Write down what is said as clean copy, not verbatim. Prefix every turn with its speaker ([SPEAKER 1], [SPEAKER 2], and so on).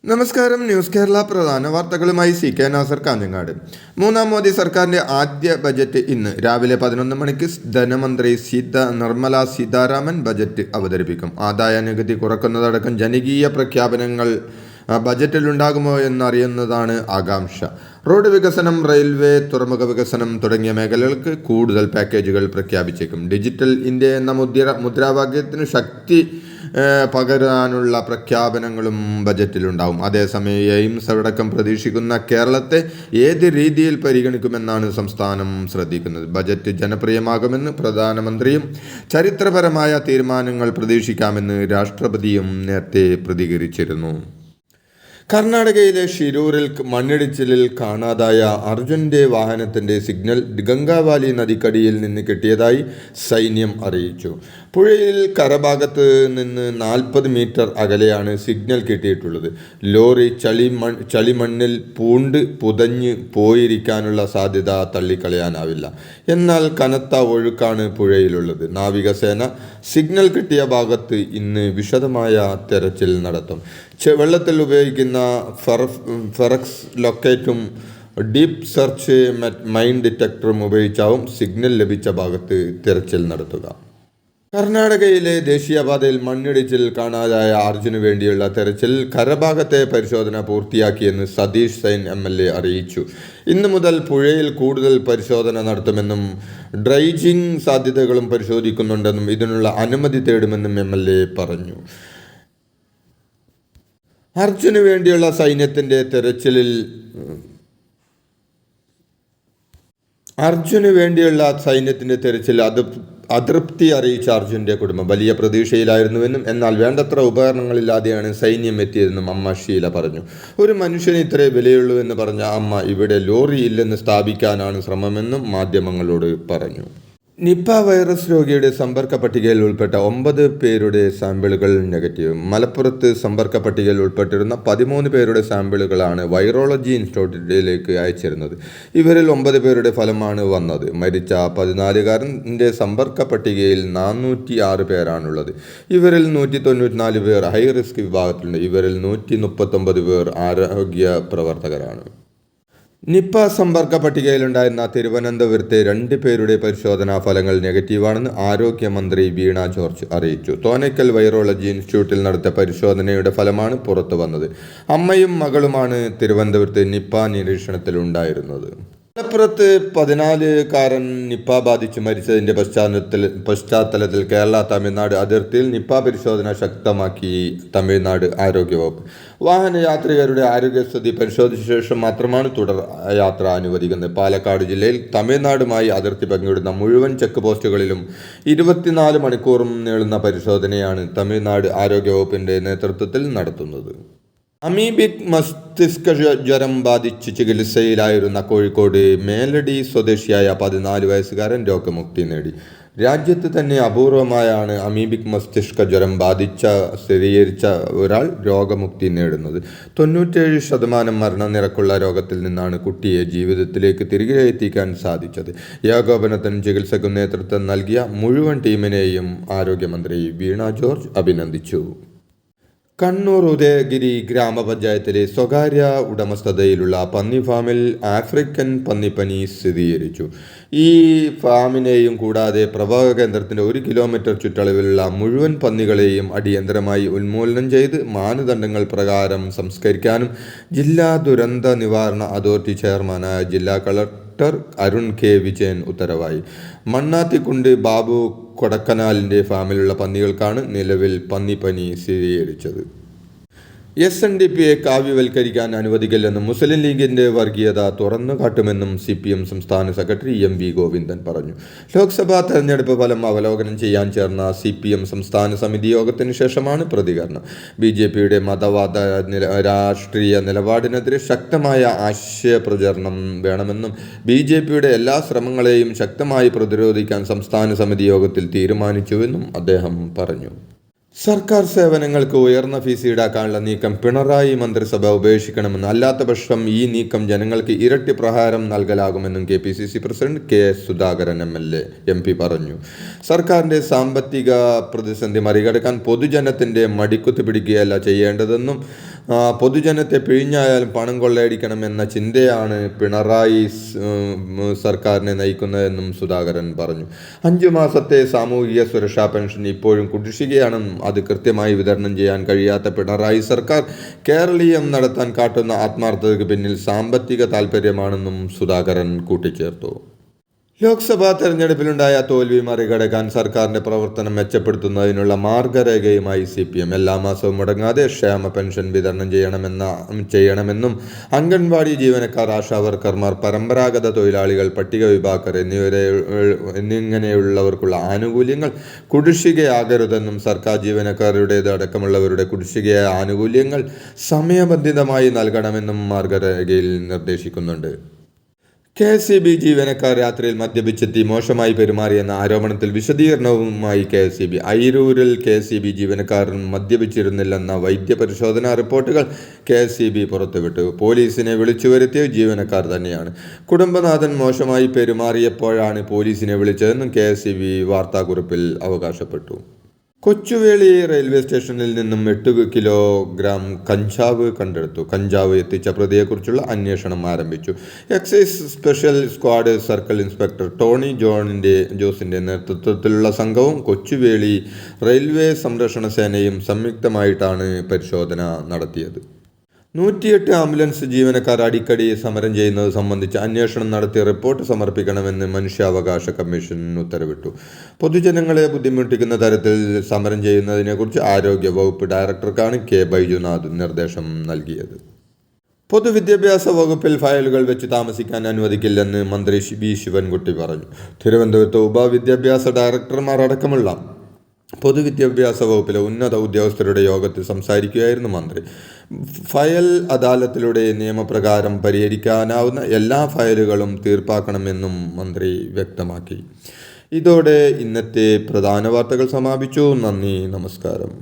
[SPEAKER 1] നമസ്കാരം. ന്യൂസ് കേരള പ്രധാന വാർത്തകളുമായി CK നാസർ കാഞ്ഞങ്ങാട്. മൂന്നാം മോദി സർക്കാരിൻ്റെ ആദ്യ ബജറ്റ് ഇന്ന് രാവിലെ 11 മണിക്ക് ധനമന്ത്രി നിർമ്മല സീതാരാമൻ ബജറ്റ് അവതരിപ്പിക്കും. ആദായ നികുതി കുറക്കുന്നതടക്കം ജനകീയ പ്രഖ്യാപനങ്ങൾ ബജറ്റിലുണ്ടാകുമോ എന്നറിയുന്നതാണ് ആകാംക്ഷ. റോഡ് വികസനം, റെയിൽവേ, തുറമുഖ വികസനം തുടങ്ങിയ മേഖലകൾക്ക് കൂടുതൽ പാക്കേജുകൾ പ്രഖ്യാപിച്ചേക്കും. ഡിജിറ്റൽ ഇന്ത്യ എന്ന മുദ്രാവാക്യത്തിന് ശക്തി പകരാനുള്ള പ്രഖ്യാപനങ്ങളും ബജറ്റിലുണ്ടാവും. അതേസമയം എയിംസ് അടക്കം പ്രതീക്ഷിക്കുന്ന കേരളത്തെ ഏത് രീതിയിൽ പരിഗണിക്കുമെന്നാണ് സംസ്ഥാനം ശ്രദ്ധിക്കുന്നത്. ബജറ്റ് ജനപ്രിയമാകുമെന്ന് പ്രധാനമന്ത്രിയും ചരിത്രപരമായ തീരുമാനങ്ങൾ പ്രതീക്ഷിക്കാമെന്ന് രാഷ്ട്രപതിയും നേരത്തെ പ്രതികരിച്ചിരുന്നു. കർണാടകയിലെ ഷിരൂരിൽ മണ്ണിടിച്ചിലിൽ കാണാതായ അർജുൻ്റെ വാഹനത്തിൻ്റെ സിഗ്നൽ ഗംഗാവാലി നദിക്കടിയിൽ നിന്ന് കിട്ടിയതായി സൈന്യം അറിയിച്ചു. പുഴയിൽ കരഭാഗത്ത് നിന്ന് 40 മീറ്റർ അകലെയാണ് സിഗ്നൽ കിട്ടിയിട്ടുള്ളത്. ലോറി ചളിമണ്ണിൽ പുതഞ്ഞ് പോയിരിക്കാനുള്ള സാധ്യത തള്ളിക്കളയാനാവില്ല. എന്നാൽ കനത്ത ഒഴുക്കാണ് പുഴയിലുള്ളത്. നാവികസേന സിഗ്നൽ കിട്ടിയ ഭാഗത്ത് ഇന്ന് വിശദമായ തെരച്ചിൽ നടത്തും. വെള്ളത്തിൽ ഉപയോഗിക്കുന്ന Ferex ലൊക്കേറ്റും deep search mine ഡിറ്റക്ടറും ഉപയോഗിച്ചാവും signal ലഭിച്ച ഭാഗത്ത് തിരച്ചിൽ നടത്തുക. കർണാടകയിലെ ദേശീയപാതയിൽ മണ്ണിടിച്ചിൽ കാണാതായ അർജുന് വേണ്ടിയുള്ള തെരച്ചിൽ കരഭാഗത്തെ പരിശോധന പൂർത്തിയാക്കിയെന്ന് സതീഷ് സൈൻ MLA അറിയിച്ചു. ഇന്നു മുതൽ പുഴയിൽ കൂടുതൽ പരിശോധന നടത്തുമെന്നും ഡ്രൈജിംഗ് സാധ്യതകളും പരിശോധിക്കുന്നുണ്ടെന്നും ഇതിനുള്ള അനുമതി തേടുമെന്നും MLA പറഞ്ഞു. അർജുന് വേണ്ടിയുള്ള സൈന്യത്തിൻ്റെ തെരച്ചിൽ അതൃപ്തി അറിയിച്ച അർജുൻ്റെ കുടുംബം വലിയ പ്രതീക്ഷയിലായിരുന്നുവെന്നും എന്നാൽ വേണ്ടത്ര ഉപകരണങ്ങളില്ലാതെയാണ് സൈന്യം എത്തിയതെന്നും അമ്മ ഷീല പറഞ്ഞു. ഒരു മനുഷ്യന് ഇത്രേ വിലയുള്ളൂ എന്ന് പറഞ്ഞ അമ്മ ഇവിടെ ലോറി ഇല്ലെന്ന് സ്ഥാപിക്കാനാണ് ശ്രമമെന്നും മാധ്യമങ്ങളോട് പറഞ്ഞു. നിപ്പ വൈറസ് രോഗിയുടെ സമ്പർക്ക പട്ടികയിൽ ഉൾപ്പെട്ട 9 പേരുടെ സാമ്പിളുകൾ നെഗറ്റീവ്. മലപ്പുറത്ത് സമ്പർക്ക പട്ടികയിൽ ഉൾപ്പെട്ടിരുന്ന 13 പേരുടെ സാമ്പിളുകളാണ് വൈറോളജി ഇൻസ്റ്റിറ്റ്യൂട്ടിലേക്ക് അയച്ചിരുന്നത്. ഇവരിൽ 9 പേരുടെ ഫലമാണ് വന്നത്. മരിച്ച 14-കാരൻ്റെ സമ്പർക്ക പട്ടികയിൽ 406 പേരാണുള്ളത്. ഇവരിൽ 194 പേർ ഹൈ റിസ്ക് വിഭാഗത്തിലുണ്ട്. ഇവരിൽ 139 പേർ ആരോഗ്യ പ്രവർത്തകരാണ്. നിപ്പ സമ്പർക്ക പട്ടികയിലുണ്ടായിരുന്ന തിരുവനന്തപുരത്തെ 2 പേരുടെ പരിശോധനാ ഫലങ്ങൾ നെഗറ്റീവാണെന്ന് ആരോഗ്യമന്ത്രി വീണ ജോർജ് അറിയിച്ചു. തോന്നയ്ക്കൽ വൈറോളജി ഇൻസ്റ്റിറ്റ്യൂട്ടിൽ നടത്തിയ പരിശോധനയുടെ ഫലമാണ് പുറത്തു വന്നത്. അമ്മയും മകളുമാണ് തിരുവനന്തപുരത്ത് നിപ്പ നിരീക്ഷണത്തിലുണ്ടായിരുന്നത്. മലപ്പുറത്ത് 14-കാരൻ നിപ്പ ബാധിച്ച് മരിച്ചതിൻ്റെ പശ്ചാത്തലത്തിൽ കേരള തമിഴ്നാട് അതിർത്തിയിൽ നിപ്പ പരിശോധന ശക്തമാക്കി തമിഴ്നാട് ആരോഗ്യവകുപ്പ്. വാഹനയാത്രികരുടെ ആരോഗ്യസ്ഥിതി പരിശോധിച്ച ശേഷം മാത്രമാണ് തുടർ യാത്ര അനുവദിക്കുന്നത്. പാലക്കാട് ജില്ലയിൽ തമിഴ്നാടുമായി അതിർത്തി പങ്കിടുന്ന മുഴുവൻ ചെക്ക് പോസ്റ്റുകളിലും 24 മണിക്കൂറും നീളുന്ന പരിശോധനയാണ് തമിഴ്നാട് ആരോഗ്യവകുപ്പിൻ്റെ നേതൃത്വത്തിൽ നടത്തുന്നത്. അമീബിക് മസ്തിഷ്ക ജ്വരം ബാധിച്ച് ചികിത്സയിലായിരുന്ന കോഴിക്കോട് മേലടി സ്വദേശിയായ 14 വയസ്സുകാരൻ രോഗമുക്തി നേടി. രാജ്യത്ത് തന്നെ അപൂർവമായാണ് അമീബിക് മസ്തിഷ്ക ജ്വരം സ്ഥിരീകരിച്ച ഒരാൾ രോഗമുക്തി നേടുന്നത്. 97% മരണനിരക്കുള്ള രോഗത്തിൽ നിന്നാണ് കുട്ടിയെ ജീവിതത്തിലേക്ക് തിരികെ എത്തിക്കാൻ സാധിച്ചത്. ഏകോപനത്തിനും ചികിത്സയ്ക്കും നേതൃത്വം നൽകിയ മുഴുവൻ ടീമിനെയും ആരോഗ്യമന്ത്രി വീണ ജോർജ് അഭിനന്ദിച്ചു. കണ്ണൂർ ഉദയഗിരി ഗ്രാമപഞ്ചായത്തിലെ സ്വകാര്യ ഉടമസ്ഥതയിലുള്ള പന്നി ഫാമിൽ ആഫ്രിക്കൻ പന്നിപ്പനി സ്ഥിരീകരിച്ചു. ഈ ഫാമിനെയും കൂടാതെ പ്രവാഹ കേന്ദ്രത്തിൻ്റെ 1 കിലോമീറ്റർ ചുറ്റളവിലുള്ള മുഴുവൻ പന്നികളെയും അടിയന്തരമായി ഉന്മൂലനം ചെയ്ത് മാനദണ്ഡങ്ങൾ പ്രകാരം സംസ്കരിക്കാനും ജില്ലാ ദുരന്ത നിവാരണ അതോറിറ്റി ചെയർമാനായ ജില്ലാ കളക്ടർ അരുൺ K. വിജയൻ ഉത്തരവായി. മണ്ണാത്തിക്കുണ്ട് ബാബു കൊടക്കനാലിൻ്റെ ഫാമിലുള്ള പന്നികൾക്കാണ് നിലവിൽ പന്നിപ്പനി സ്ഥിരീകരിച്ചത്. SNDPയെ കാവ്യവൽക്കരിക്കാൻ അനുവദിക്കില്ലെന്നും മുസ്ലിം ലീഗിൻ്റെ വർഗീയത തുറന്നു കാട്ടുമെന്നും CPM സംസ്ഥാന സെക്രട്ടറി MV ഗോവിന്ദൻ പറഞ്ഞു. ലോക്സഭാ തെരഞ്ഞെടുപ്പ് ഫലം അവലോകനം ചെയ്യാൻ ചേർന്ന CPM സംസ്ഥാന സമിതി യോഗത്തിന് ശേഷമാണ് പ്രതികരണം. BJPയുടെ മതവാദ രാഷ്ട്രീയ നിലപാടിനെതിരെ ശക്തമായ ആശയപ്രചരണം വേണമെന്നും BJPയുടെ എല്ലാ ശ്രമങ്ങളെയും ശക്തമായി പ്രതിരോധിക്കാൻ സംസ്ഥാന സമിതി യോഗത്തിൽ തീരുമാനിച്ചുവെന്നും അദ്ദേഹം പറഞ്ഞു. സർക്കാർ സേവനങ്ങൾക്ക് ഉയർന്ന ഫീസ് ഈടാക്കാനുള്ള നീക്കം പിണറായി മന്ത്രിസഭ ഉപേക്ഷിക്കണമെന്ന്, അല്ലാത്തപക്ഷം ഈ നീക്കം ജനങ്ങൾക്ക് ഇരട്ടി പ്രഹാരം നൽകലാകുമെന്നും KPCC president KS Sudhakaran MP പറഞ്ഞു. സർക്കാരിൻ്റെ സാമ്പത്തിക പ്രതിസന്ധി മറികടക്കാൻ പൊതുജനത്തിൻ്റെ മടിക്കുത്തി പിടിക്കുകയല്ല ചെയ്യേണ്ടതെന്നും പൊതുജനത്തെ പിഴിഞ്ഞായാലും പണം കൊള്ളയടിക്കണമെന്ന ചിന്തയാണ് പിണറായി സർക്കാരിനെ നയിക്കുന്നതെന്നും സുധാകരൻ പറഞ്ഞു. 5 മാസത്തെ സാമൂഹിക സുരക്ഷാ പെൻഷൻ ഇപ്പോഴും കുടിശ്ശികയാണെന്നും അത് കൃത്യമായി വിതരണം ചെയ്യാൻ കഴിയാത്ത പിണറായി സർക്കാർ കേരളീയം നടത്താൻ കാട്ടുന്ന ആത്മാർത്ഥതയ്ക്ക് പിന്നിൽ സാമ്പത്തിക താൽപ്പര്യമാണെന്നും സുധാകരൻ കൂട്ടിച്ചേർത്തു. ലോക്സഭാ തെരഞ്ഞെടുപ്പിലുണ്ടായ തോൽവി മറികടക്കാൻ സർക്കാരിന്റെ പ്രവർത്തനം മെച്ചപ്പെടുത്തുന്നതിനുള്ള മാർഗരേഖയുമായി CPM എല്ലാ മാസവും മുടങ്ങാതെ ക്ഷേമ പെൻഷൻ വിതരണം ചെയ്യണമെന്നും അംഗൻവാടി ജീവനക്കാർ, ആശാവർക്കർമാർ, പരമ്പരാഗത തൊഴിലാളികൾ, പട്ടിക വിഭാഗക്കാർ എന്നിങ്ങനെയുള്ളവർക്കുള്ള ആനുകൂല്യങ്ങൾ കുടിശ്ശികയാകരുതെന്നും സർക്കാർ ജീവനക്കാരുടേത് അടക്കമുള്ളവരുടെ കുടിശ്ശികയായ ആനുകൂല്യങ്ങൾ സമയബന്ധിതമായി നൽകണമെന്നും മാർഗരേഖയിൽ നിർദ്ദേശിക്കുന്നുണ്ട്. KSEB ജീവനക്കാർ രാത്രിയിൽ മദ്യപിച്ചെത്തി മോശമായി പെരുമാറിയെന്ന ആരോപണത്തിൽ വിശദീകരണവുമായി KSEB. അയിരൂരിൽ KSEB ജീവനക്കാർ മദ്യപിച്ചിരുന്നില്ലെന്ന വൈദ്യപരിശോധനാ റിപ്പോർട്ടുകൾ KSEB പുറത്തുവിട്ടു. പോലീസിനെ വിളിച്ചു വരുത്തിയ ജീവനക്കാർ തന്നെയാണ്. കുടുംബനാഥൻ മോശമായി പെരുമാറിയപ്പോഴാണ് പോലീസിനെ വിളിച്ചതെന്നും KSEB വാർത്താക്കുറിപ്പിൽ അവകാശപ്പെട്ടു. കൊച്ചുവേളി റെയിൽവേ സ്റ്റേഷനിൽ നിന്നും 8 കിലോഗ്രാം കഞ്ചാവ് കണ്ടെടുത്തു. കഞ്ചാവ് എത്തിച്ച പ്രതിയെക്കുറിച്ചുള്ള അന്വേഷണം ആരംഭിച്ചു. Excise special squad circle inspector Tony ജോസിന്റെ നേതൃത്വത്തിലുള്ള സംഘവും കൊച്ചുവേളി റെയിൽവേ സംരക്ഷണ സേനയും സംയുക്തമായിട്ടാണ് പരിശോധന നടത്തിയത്. 108 ആംബുലൻസ് ജീവനക്കാർ അടിക്കടി സമരം ചെയ്യുന്നത് സംബന്ധിച്ച് അന്വേഷണം നടത്തി റിപ്പോർട്ട് സമർപ്പിക്കണമെന്ന് മനുഷ്യാവകാശ കമ്മീഷൻ ഉത്തരവിട്ടു. പൊതുജനങ്ങളെ ബുദ്ധിമുട്ടിക്കുന്ന തരത്തിൽ സമരം ചെയ്യുന്നതിനെക്കുറിച്ച് ആരോഗ്യ വകുപ്പ് ഡയറക്ടർക്കാണ് K. ബൈജുനാഥ് നിർദ്ദേശം നൽകിയത്. പൊതുവിദ്യാഭ്യാസ വകുപ്പിൽ ഫയലുകൾ വെച്ച് താമസിക്കാൻ അനുവദിക്കില്ലെന്ന് മന്ത്രി V. ശിവൻകുട്ടി പറഞ്ഞു. തിരുവനന്തപുരത്ത് ഉപവിദ്യാഭ്യാസ ഡയറക്ടർമാർ അടക്കമുള്ള പൊതുവിദ്യാഭ്യാസ വകുപ്പിലെ ഉന്നത ഉദ്യോഗസ്ഥരുടെ യോഗത്തിൽ സംസാരിക്കുകയായിരുന്നു മന്ത്രി. ഫയൽ അദാലത്തിലൂടെ നിയമപ്രകാരം പരിഹരിക്കാനാവുന്ന എല്ലാ ഫയലുകളും തീർപ്പാക്കണമെന്നും മന്ത്രി വ്യക്തമാക്കി. ഇതോടെ ഇന്നത്തെ പ്രധാന വാർത്തകൾ സമാപിച്ചു. നന്ദി, നമസ്കാരം.